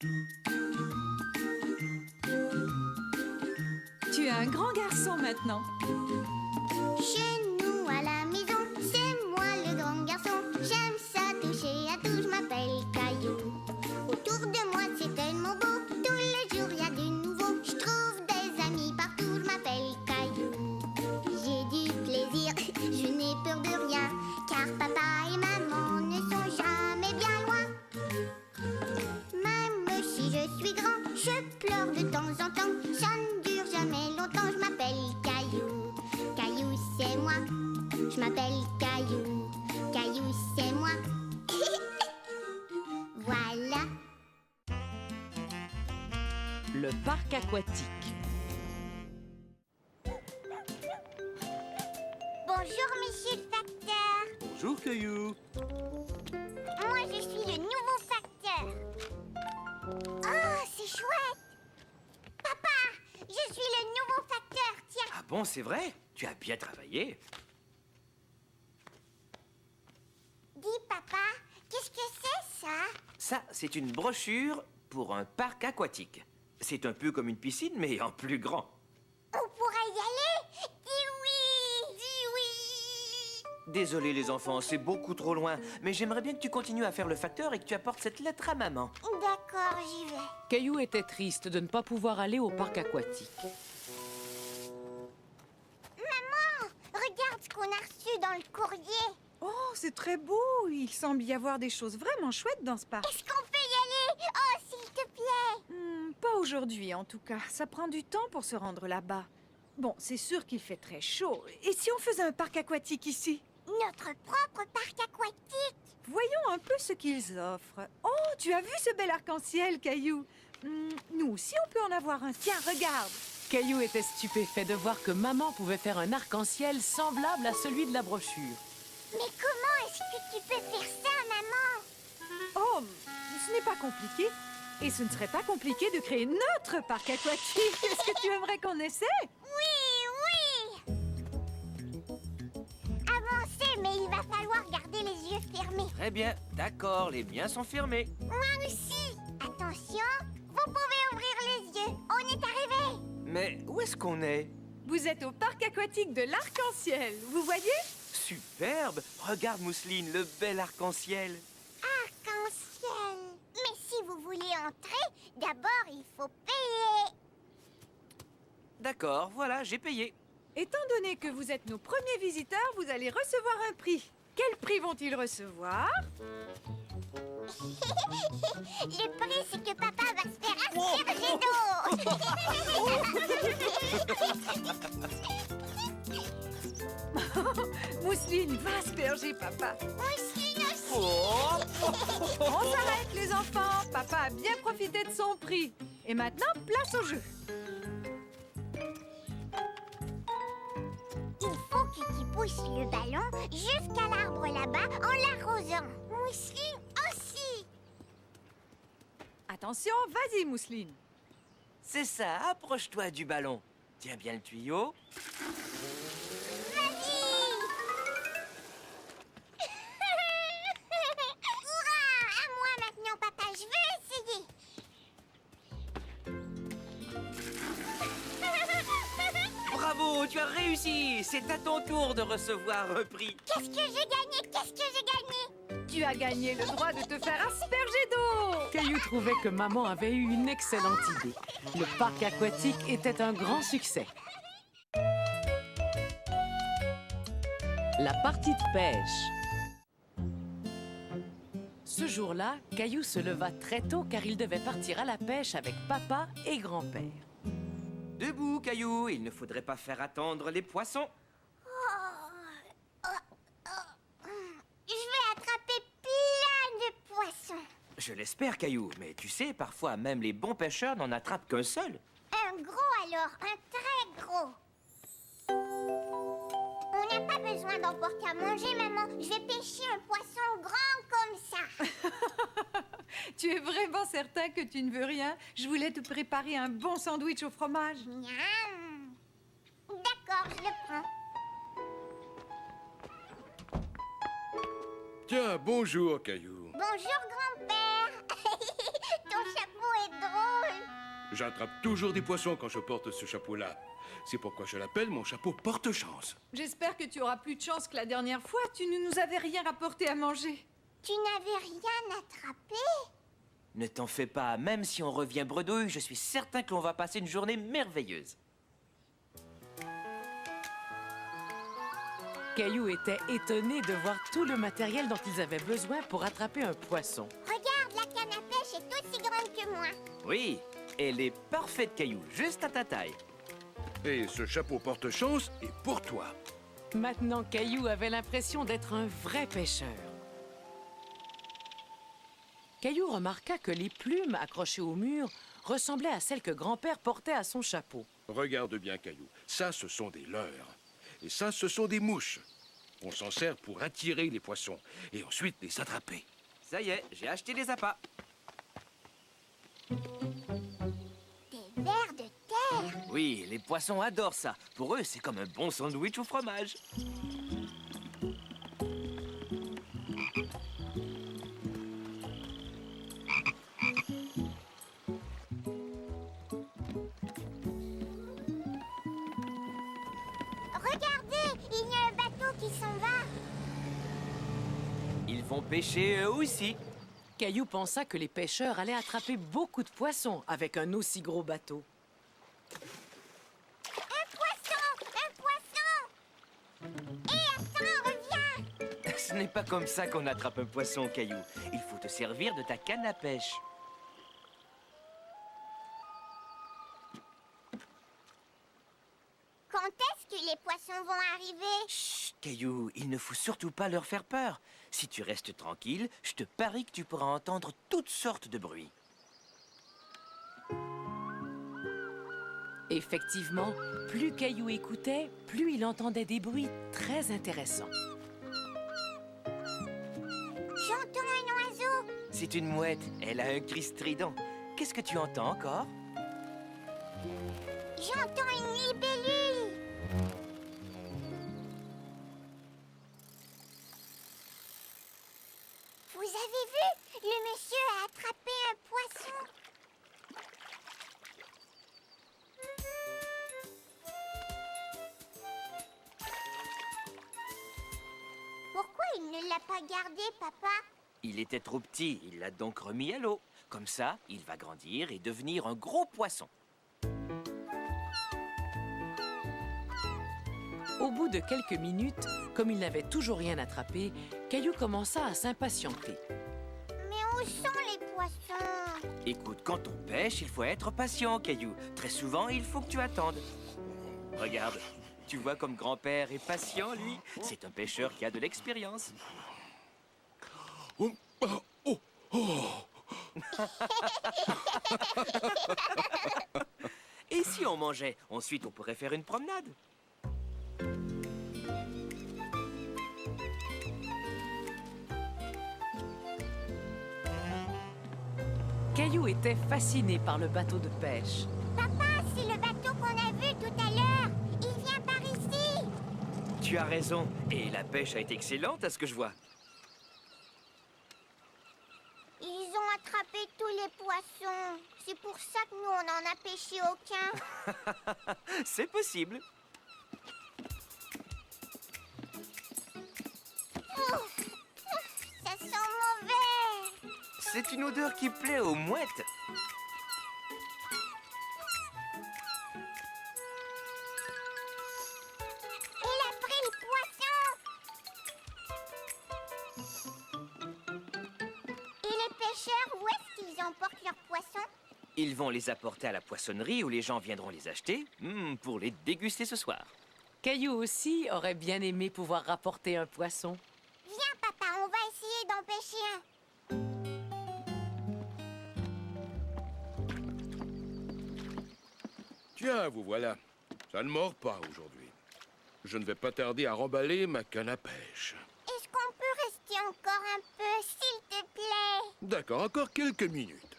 Tu es un grand garçon maintenant. Chez nous à la maison, c'est moi le grand garçon. J'aime ça toucher à tout, je m'appelle Caillou. Autour de moi c'est tellement beau, tous les jours y a du nouveau. Je trouve des amis partout, je m'appelle Caillou. J'ai du plaisir, je n'ai peur de rien, car papa et maman ne sont jamais bien loin. Même si je suis grand, je pleure de temps en temps. Ça ne dure jamais longtemps, je m'appelle Caillou. Caillou, c'est moi. Je m'appelle Caillou. Caillou, c'est moi. Voilà. Le parc aquatique. Bonjour, monsieur le facteur. Bonjour, Caillou. Moi, je suis le nouveau facteur. Oh, c'est chouette. Papa, je suis le nouveau facteur, tiens. Ah bon, c'est vrai? Tu as bien travaillé. Dis, papa, qu'est-ce que c'est, ça? Ça, c'est une brochure pour un parc aquatique. C'est un peu comme une piscine, mais en plus grand. On pourrait y aller? Dis oui! Dis oui! Désolé, les enfants, c'est beaucoup trop loin. Mais j'aimerais bien que tu continues à faire le facteur et que tu apportes cette lettre à maman. D'accord, j'y vais. Caillou était triste de ne pas pouvoir aller au parc aquatique. Maman, regarde ce qu'on a reçu dans le courrier. Oh, c'est très beau. Il semble y avoir des choses vraiment chouettes dans ce parc. Est-ce qu'on peut y aller? Oh, s'il te plaît. Pas aujourd'hui, en tout cas. Ça prend du temps pour se rendre là-bas. Bon, c'est sûr qu'il fait très chaud. Et si on faisait un parc aquatique ici? Notre propre parc aquatique. Voyons un peu ce qu'ils offrent. Oh, tu as vu ce bel arc-en-ciel, Caillou? Nous aussi, on peut en avoir un. Tiens, regarde. Caillou était stupéfait de voir que maman pouvait faire un arc-en-ciel semblable à celui de la brochure. Mais comment est-ce que tu peux faire ça, maman? Oh, ce n'est pas compliqué. Et ce ne serait pas compliqué de créer notre parc aquatique. Est-ce que tu aimerais qu'on essaie? Oui, oui. Avancez, mais il va falloir garder les yeux fermés. Très bien, d'accord, les miens sont fermés. Moi aussi. Attention, vous pouvez ouvrir les yeux. On est arrivé. Mais où est-ce qu'on est? Vous êtes au parc aquatique de l'Arc-en-Ciel. Vous voyez? Superbe! Regarde, Mousseline, le bel arc-en-ciel. Arc-en-ciel. Mais si vous voulez entrer, d'abord il faut payer. D'accord, voilà, j'ai payé. Étant donné que vous êtes nos premiers visiteurs, vous allez recevoir un prix. Quel prix vont-ils recevoir? Le prix, c'est que papa va se faire asperger d'eau. Mousseline va asperger papa. Mousseline aussi. Oh! On s'arrête, les enfants. Papa a bien profité de son prix. Et maintenant, place au jeu. Il faut que tu pousses le ballon jusqu'à l'arbre là-bas en l'arrosant. Mousseline aussi. Attention, vas-y, Mousseline. C'est ça, approche-toi du ballon. Tiens bien le tuyau. Vas-y. Hurrah! À moi maintenant, papa. Je veux essayer. Bravo, tu as réussi. C'est à ton tour de recevoir un prix. Qu'est-ce que j'ai gagné? Qu'est-ce que j'ai gagné? Tu as gagné le droit de te faire asperger d'eau. Caillou trouvait que maman avait eu une excellente idée. Le parc aquatique était un grand succès. La partie de pêche. Ce jour-là, Caillou se leva très tôt car il devait partir à la pêche avec papa et grand-père. Debout, Caillou, il ne faudrait pas faire attendre les poissons. Je vais attraper plein de poissons. Je l'espère, Caillou, mais tu sais, parfois même les bons pêcheurs n'en attrapent qu'un seul. Un gros alors, un très gros. On n'a pas besoin d'emporter à manger, maman. Je vais pêcher un poisson grand comme ça. Tu es vraiment certain que tu ne veux rien? Je voulais te préparer un bon sandwich au fromage. Miam. D'accord, je le prends. Tiens, bonjour, Caillou. Bonjour, grand-père. Ton chapeau J'attrape toujours des poissons quand je porte ce chapeau-là. C'est pourquoi je l'appelle mon chapeau porte-chance. J'espère que tu auras plus de chance que la dernière fois. Tu ne nous avais rien rapporté à manger. Tu n'avais rien attrapé? Ne t'en fais pas, même si on revient bredouille, je suis certain que l'on va passer une journée merveilleuse. Caillou était étonné de voir tout le matériel dont ils avaient besoin pour attraper un poisson. Regarde, la canne à pêche est aussi grande que moi. Oui, elle est parfaite, Caillou, juste à ta taille. Et ce chapeau porte-chance est pour toi. Maintenant, Caillou avait l'impression d'être un vrai pêcheur. Caillou remarqua que les plumes accrochées au mur ressemblaient à celles que grand-père portait à son chapeau. Regarde bien, Caillou. Ça, ce sont des leurres. Et ça, ce sont des mouches. On s'en sert pour attirer les poissons et ensuite les attraper. Ça y est, j'ai acheté les appâts. Des vers de terre. Oui, les poissons adorent ça. Pour eux, c'est comme un bon sandwich au fromage. Regardez, il y a un bateau qui s'en va. Ils vont pêcher eux aussi. Caillou pensa que les pêcheurs allaient attraper beaucoup de poissons avec un aussi gros bateau. Un poisson! Un poisson! Hé, attends, reviens! Ce n'est pas comme ça qu'on attrape un poisson, Caillou. Il faut te servir de ta canne à pêche. Quand est-ce que les poissons vont arriver? Chut, Caillou, il ne faut surtout pas leur faire peur. Si tu restes tranquille, je te parie que tu pourras entendre toutes sortes de bruits. Effectivement, plus Caillou écoutait, plus il entendait des bruits très intéressants. J'entends un oiseau. C'est une mouette, elle a un cri strident. Qu'est-ce que tu entends encore? J'entends une libellule. Vous avez vu? Le monsieur a attrapé un poisson. Pourquoi il ne l'a pas gardé, papa? Il était trop petit, il l'a donc remis à l'eau. Comme ça, il va grandir et devenir un gros poisson. Au bout de quelques minutes, comme il n'avait toujours rien attrapé, Caillou commença à s'impatienter. Mais où sont les poissons? Écoute, quand on pêche, il faut être patient, Caillou. Très souvent, il faut que tu attendes. Regarde, tu vois comme grand-père est patient, lui. C'est un pêcheur qui a de l'expérience. Oh, oh, oh, oh. Et si on mangeait? Ensuite, on pourrait faire une promenade. Caillou était fasciné par le bateau de pêche. Papa, c'est le bateau qu'on a vu tout à l'heure. Il vient par ici. Tu as raison. Et la pêche a été excellente, à ce que je vois. Ils ont attrapé tous les poissons. C'est pour ça que nous, on n'en a pêché aucun. C'est possible. Ça sent mauvais. C'est une odeur qui plaît aux mouettes. Il a pris le poisson. Et les pêcheurs, où est-ce qu'ils emportent leurs poissons? Ils vont les apporter à la poissonnerie où les gens viendront les acheter pour les déguster ce soir. Caillou aussi aurait bien aimé pouvoir rapporter un poisson. Viens, papa, on va essayer d'en pêcher un. Tiens, vous voilà. Ça ne mord pas aujourd'hui. Je ne vais pas tarder à remballer ma canne à pêche. Est-ce qu'on peut rester encore un peu, s'il te plaît? D'accord, encore quelques minutes.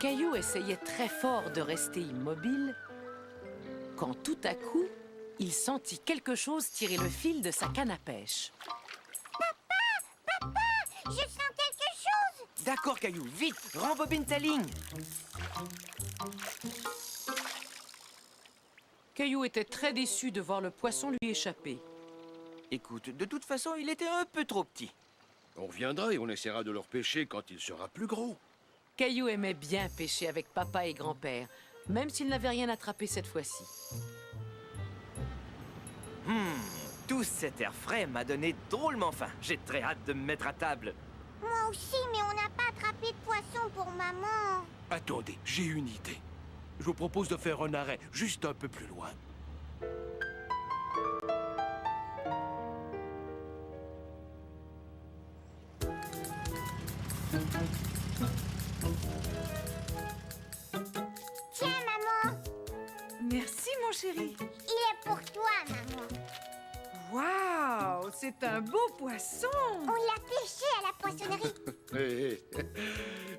Caillou essayait très fort de rester immobile, quand tout à coup, il sentit quelque chose tirer le fil de sa canne à pêche. Papa, je sens quelque chose. D'accord, Caillou, vite, rembobine ta ligne. Caillou était très déçu de voir le poisson lui échapper. Écoute, de toute façon, il était un peu trop petit. On reviendra et on essaiera de le repêcher quand il sera plus gros. Caillou aimait bien pêcher avec papa et grand-père, même s'il n'avait rien attrapé cette fois-ci. Tout cet air frais m'a donné drôlement faim. J'ai très hâte de me mettre à table. Moi aussi, mais on n'a pas attrapé de poisson pour maman. Attendez, j'ai une idée. Je vous propose de faire un arrêt juste un peu plus loin. Tiens, maman, Merci, mon chéri. il est pour toi, maman. Waouh, c'est un beau poisson. On l'a pêché à la poissonnerie. Hé,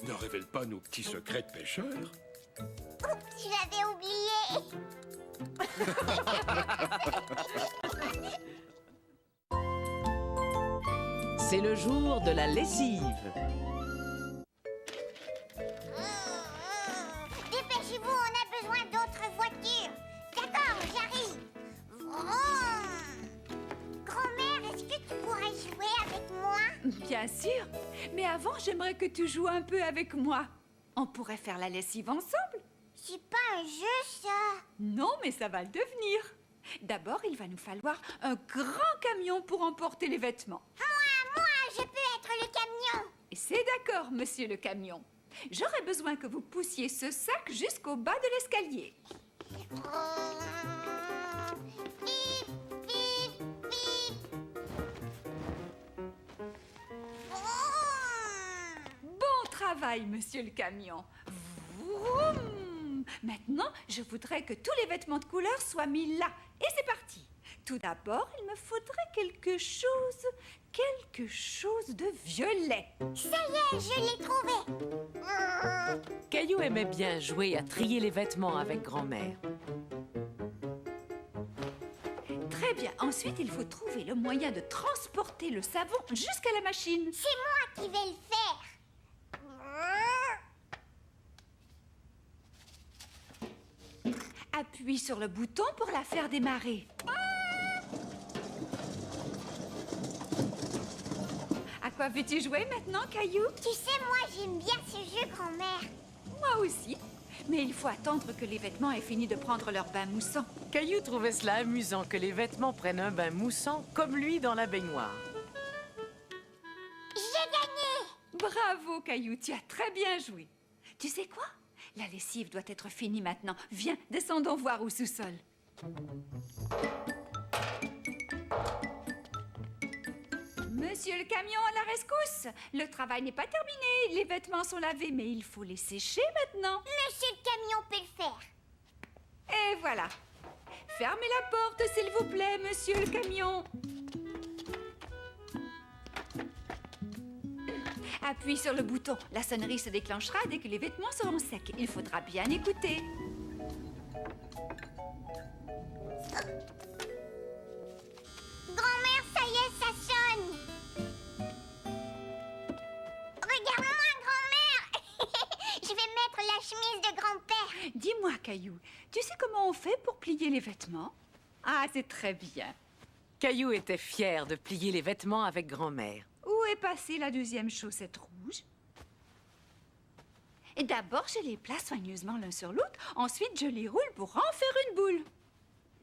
ne révèle pas nos petits secrets de pêcheurs. Oups, je l'avais oublié. C'est le jour de la lessive. Dépêchez-vous, on a besoin d'autres voitures. D'accord, j'arrive. Vroom. Grand-mère, est-ce que tu pourrais jouer avec moi? Bien sûr, mais avant, j'aimerais que tu joues un peu avec moi. On pourrait faire la lessive ensemble. C'est pas un jeu, ça. Non, mais ça va le devenir. D'abord, il va nous falloir un grand camion pour emporter les vêtements. Moi, je peux être le camion. Et c'est d'accord, monsieur le camion. J'aurais besoin que vous poussiez ce sac jusqu'au bas de l'escalier. Bip, bip, bip. Bon travail, monsieur le camion. Vroom. Maintenant, je voudrais que tous les vêtements de couleur soient mis là. Et c'est parti. Tout d'abord, il me faudrait quelque chose de violet. Ça y est, je l'ai trouvé. Caillou aimait bien jouer à trier les vêtements avec grand-mère. Très bien. Ensuite, il faut trouver le moyen de transporter le savon jusqu'à la machine. C'est moi qui vais le faire. Appuie sur le bouton pour la faire démarrer. À quoi veux-tu jouer maintenant, Caillou? Tu sais, moi, j'aime bien ce jeu, grand-mère. Moi aussi. Mais il faut attendre que les vêtements aient fini de prendre leur bain moussant. Caillou trouvait cela amusant que les vêtements prennent un bain moussant comme lui dans la baignoire. J'ai gagné. Bravo, Caillou, tu as très bien joué. Tu sais quoi? La lessive doit être finie maintenant. Viens, descendons voir au sous-sol. Monsieur le camion, à la rescousse! Le travail n'est pas terminé. Les vêtements sont lavés, mais il faut les sécher maintenant. Monsieur le camion peut le faire. Et voilà. Fermez la porte, s'il vous plaît, monsieur le camion. Appuie sur le bouton. La sonnerie se déclenchera dès que les vêtements seront secs. Il faudra bien écouter. Grand-mère, ça y est, ça sonne. Regarde-moi, grand-mère. Je vais mettre la chemise de grand-père. Dis-moi, Caillou, tu sais comment on fait pour plier les vêtements? Ah, c'est très bien. Caillou était fier de plier les vêtements avec grand-mère. Où est passée la deuxième chaussette rouge? Et d'abord, je les place soigneusement l'un sur l'autre. Ensuite, je les roule pour en faire une boule.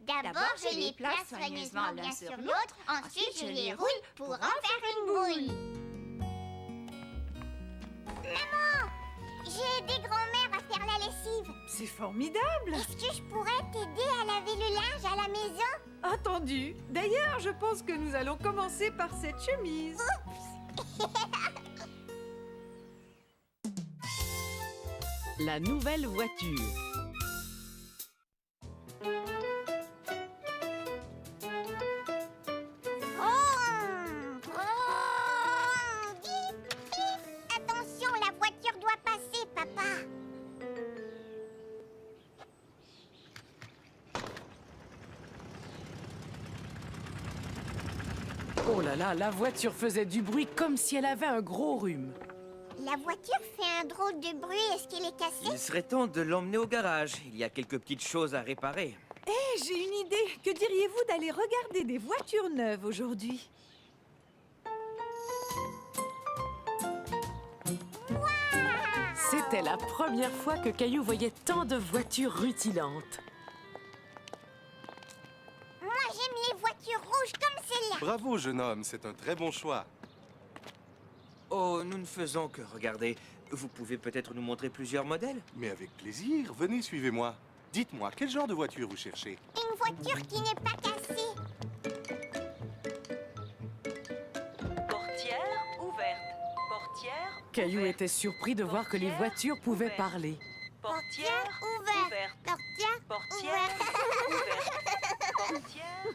D'abord, je les place soigneusement l'un sur l'autre. Ensuite, je les roule pour en faire une boule. Maman, j'ai aidé grand-mère à faire la lessive. C'est formidable. Est-ce que je pourrais t'aider à laver le linge à la maison? Entendu. D'ailleurs, je pense que nous allons commencer par cette chemise. La nouvelle voiture. Vroom, vroom, bip, bip. Attention, la voiture doit passer, papa. Oh là là, la voiture faisait du bruit comme si elle avait un gros rhume. La voiture fait un drôle de bruit. Est-ce qu'elle est cassée? Il serait temps de l'emmener au garage. Il y a quelques petites choses à réparer. Eh, j'ai une idée. Que diriez-vous d'aller regarder des voitures neuves aujourd'hui? C'était la première fois que Caillou voyait tant de voitures rutilantes. Moi, j'aime les voitures rouges comme celle-là. Bravo, jeune homme, c'est un très bon choix. Oh, nous ne faisons que regarder. Vous pouvez peut-être nous montrer plusieurs modèles? Mais avec plaisir, venez, suivez-moi. Dites-moi, quel genre de voiture vous cherchez? Une voiture qui n'est pas cassée. Portière ouverte. Portière Caillou ouverte. était surpris de voir que les voitures pouvaient parler. Portière ouverte. ouverte. Portière Portière ouverte. ouverte. Portière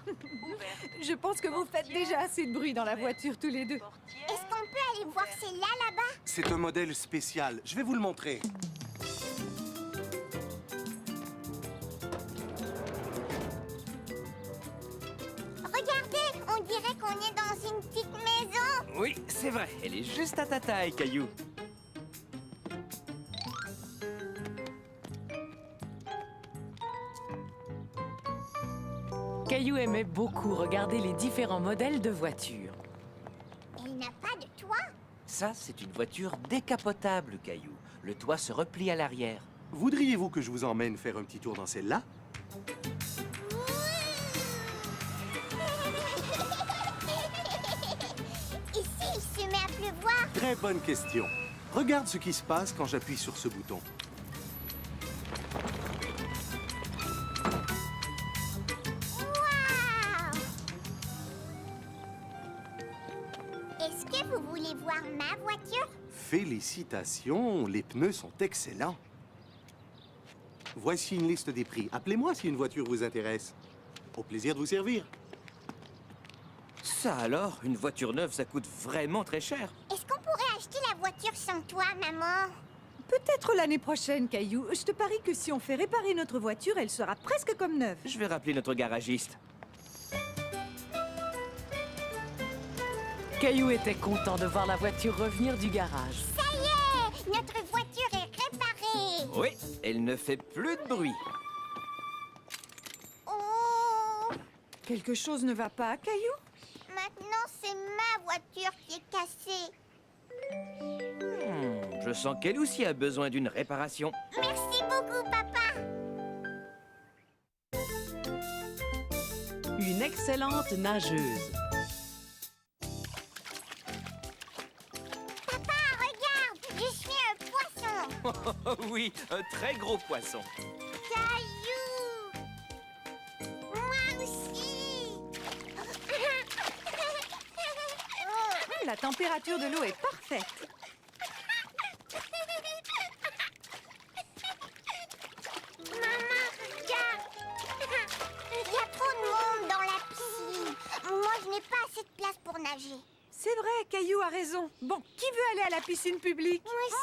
ouverte. Je pense que vous faites déjà assez de bruit dans la voiture tous les deux. Portière Est-ce qu'on peut aller voir celle-là, là-bas? C'est un modèle spécial. Je vais vous le montrer. Regardez, on dirait qu'on est dans une petite maison. Oui, c'est vrai. Elle est juste à ta taille, Caillou. Caillou aimait beaucoup regarder les différents modèles de voitures. Elle n'a pas de toit. Ça, c'est une voiture décapotable, Caillou. Le toit se replie à l'arrière. Voudriez-vous que je vous emmène faire un petit tour dans celle-là? Ici, il se met à pleuvoir. Très bonne question. Regarde ce qui se passe quand j'appuie sur ce bouton. Waouh! Est-ce que vous voulez voir ma voiture? Félicitations, les pneus sont excellents. Voici une liste des prix. Appelez-moi si une voiture vous intéresse. Au plaisir de vous servir. Ça alors, une voiture neuve, ça coûte vraiment très cher. Est-ce qu'on pourrait acheter la voiture sans toi, maman? Peut-être l'année prochaine, Caillou. Je te parie que si on fait réparer notre voiture, elle sera presque comme neuve. Je vais rappeler notre garagiste. Caillou était content de voir la voiture revenir du garage. Ça y est! Notre voiture est réparée! Oui, elle ne fait plus de bruit. Oh! Quelque chose ne va pas, Caillou? Maintenant, c'est ma voiture qui est cassée. Je sens qu'elle aussi a besoin d'une réparation. Merci beaucoup, papa! Une excellente nageuse. Papa, regarde! Je suis un poisson! Oh oui, un très gros poisson. Caillou! Moi aussi! La température de l'eau est parfaite. Maman, regarde! Il y a trop de monde dans la piscine. Moi, je n'ai pas assez de place pour nager. C'est vrai, Caillou a raison. Bon, qui veut aller à la piscine publique? Moi aussi!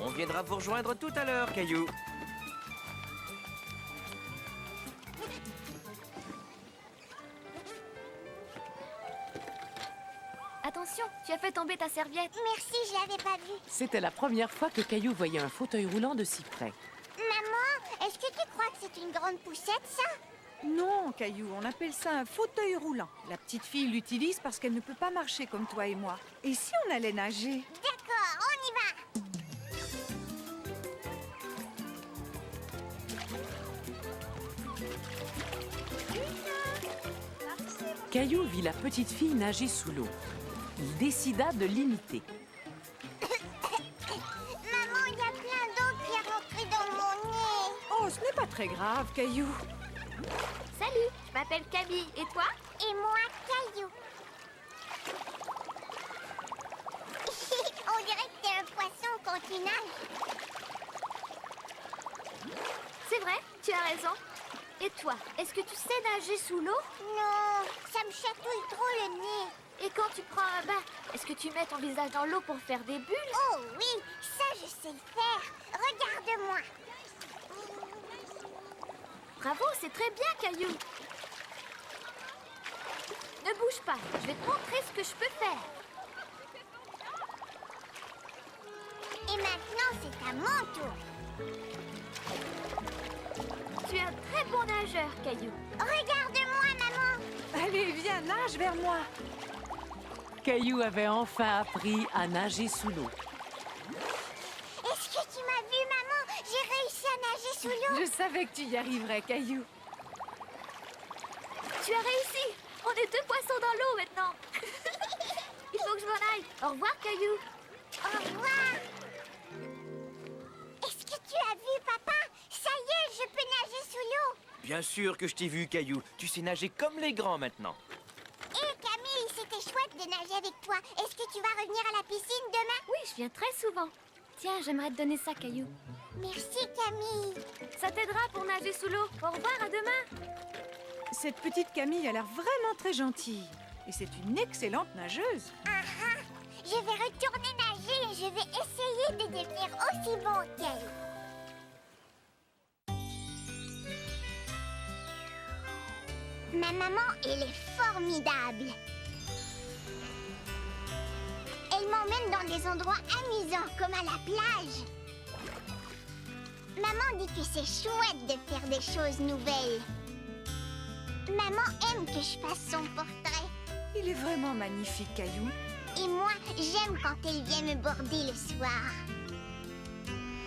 On viendra vous rejoindre tout à l'heure, Caillou. Attention, tu as fait tomber ta serviette. Merci, je l'avais pas vu. C'était la première fois que Caillou voyait un fauteuil roulant de si près. Maman, est-ce que tu crois que c'est une grande poussette, ça? Non, Caillou, on appelle ça un fauteuil roulant. La petite fille l'utilise parce qu'elle ne peut pas marcher comme toi et moi. Et si on allait nager? D'accord, on y va! Caillou vit la petite fille nager sous l'eau. Il décida de l'imiter. Maman, il y a plein d'eau qui est rentrée dans mon nez. Oh, ce n'est pas très grave, Caillou. Salut, je m'appelle Camille. Et toi? Et moi, Caillou. On dirait que t'es un poisson quand tu nages. C'est vrai, tu as raison. Et toi, est-ce que tu sais nager sous l'eau? Non, ça me chatouille trop le nez. Et quand tu prends un bain, est-ce que tu mets ton visage dans l'eau pour faire des bulles? Oh oui, ça je sais le faire. Regarde-moi. Bravo, c'est très bien, Caillou. Ne bouge pas, je vais te montrer ce que je peux faire. Et maintenant, c'est à mon tour. Tu es un très bon nageur, Caillou. Regarde-moi, maman. Allez, viens, nage vers moi. Caillou avait enfin appris à nager sous l'eau. Est-ce que tu m'as vu, maman? J'ai réussi à nager sous l'eau. Je savais que tu y arriverais, Caillou. Tu as réussi. On est 2 poissons dans l'eau maintenant. Il faut que je m'en aille. Au revoir, Caillou. Au revoir. Est-ce que tu as vu, papa? Ça y est, je peux nager sous l'eau. Bien sûr que je t'ai vu, Caillou. Tu sais nager comme les grands maintenant. Hé, Camille, c'était chouette de nager avec toi. Est-ce que tu vas revenir à la piscine demain? Oui, je viens très souvent. Tiens, j'aimerais te donner ça, Caillou. Merci, Camille. Ça t'aidera pour nager sous l'eau. Au revoir, à demain. Cette petite Camille a l'air vraiment très gentille. Et c'est une excellente nageuse. Je vais retourner nager et je vais essayer de devenir aussi bon qu'elle. Ma maman, elle est formidable. Elle m'emmène dans des endroits amusants, comme à la plage. Maman dit que c'est chouette de faire des choses nouvelles. Maman aime que je fasse son portrait. Il est vraiment magnifique, Caillou. Et moi, j'aime quand elle vient me border le soir.